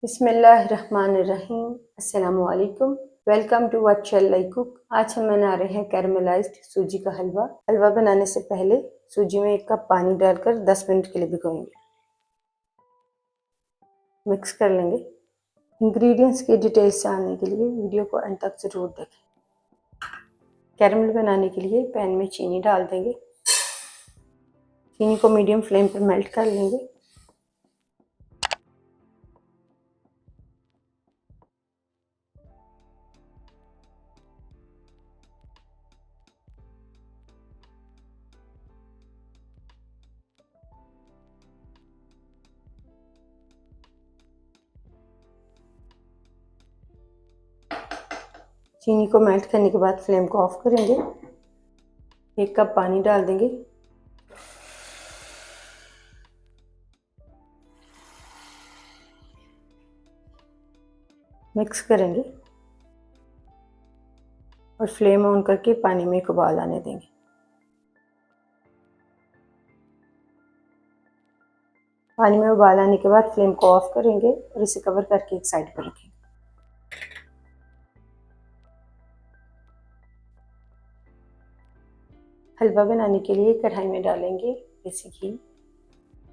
बिस्मिल्लाहिर्रहमानिर्रहीम। अस्सलामुअलैकुम। Welcome to what shall I cook. आज हम बना रहे हैं कैरमलाइज्ड सूजी का हलवा। हलवा बनाने से पहले सूजी में 1 कप पानी डालकर 10 मिनट के लिए भिगोएंगे। मिक्स कर लेंगे। इंग्रेडिएंट्स की डिटेल्स जानने के लिए वीडियो को अंत तक ज़रूर देखें। कैरमल बनाने के लिए पैन में चीनी डाल देंगे। चीनी को मीडियम फ्लेम पर मेल्ट कर लेंगे। चीनी को मेल्ट करने के बाद फ्लेम को ऑफ करेंगे। 1 कप पानी डाल देंगे। मिक्स करेंगे और फ्लेम ऑन करके पानी में एक उबाल आने देंगे। पानी में उबाल आने के बाद फ्लेम को ऑफ करेंगे और इसे कवर करके एक साइड पर रखेंगे। हलवा बनाने के लिए कढ़ाई में डालेंगे देसी घी।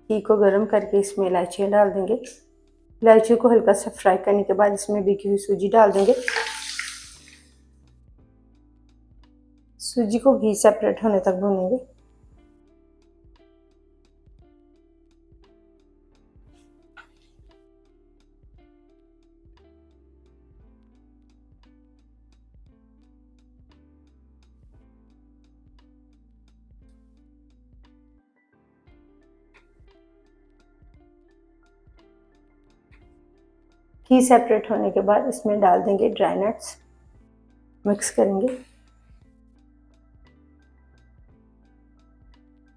घी को गर्म करके इसमें इलायचियाँ डाल देंगे। इलायचियों को हल्का सा फ्राई करने के बाद इसमें भिगी हुई सूजी डाल देंगे। सूजी को घी सेपरेट होने तक भूनेंगे। घी सेपरेट होने के बाद इसमें डाल देंगे ड्राई नट्स। मिक्स करेंगे।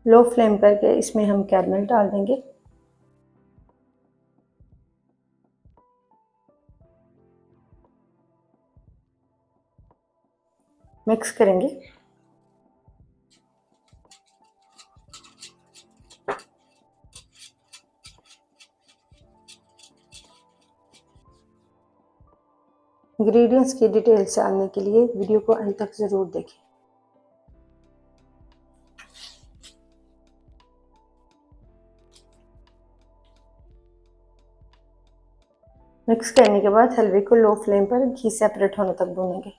लो फ्लेम करके इसमें हम कैरमल डाल देंगे। मिक्स करेंगे। इंग्रेडिएंट्स की डिटेल्स जानने के लिए वीडियो को अंत तक ज़रूर देखें। मिक्स करने के बाद हलवे को लो फ्लेम पर घी सेपरेट होने तक भूनेंगे।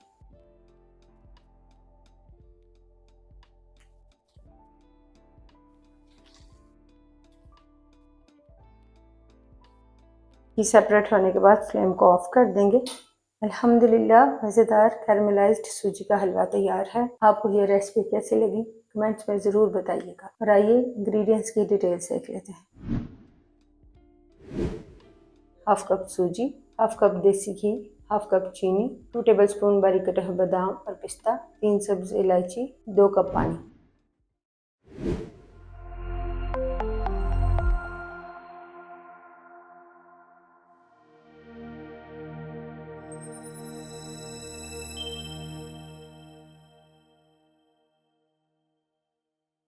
घी सेपरेट होने के बाद फ्लेम को ऑफ कर देंगे। अल्हम्दुलिल्लाह मज़ेदार कैरमलाइज्ड सूजी का हलवा तैयार है। आपको ये रेसिपी कैसी लगी कमेंट्स में ज़रूर बताइएगा। और आइए इंग्रेडिएंट्स की डिटेल्स देख लेते हैं। 1/2 कप सूजी, 1/2 कप देसी घी, 1/2 कप चीनी, 2 टेबलस्पून बारीक कटे हुए बादाम और पिस्ता, 3 सब्ज़ इलायची, 2 कप पानी।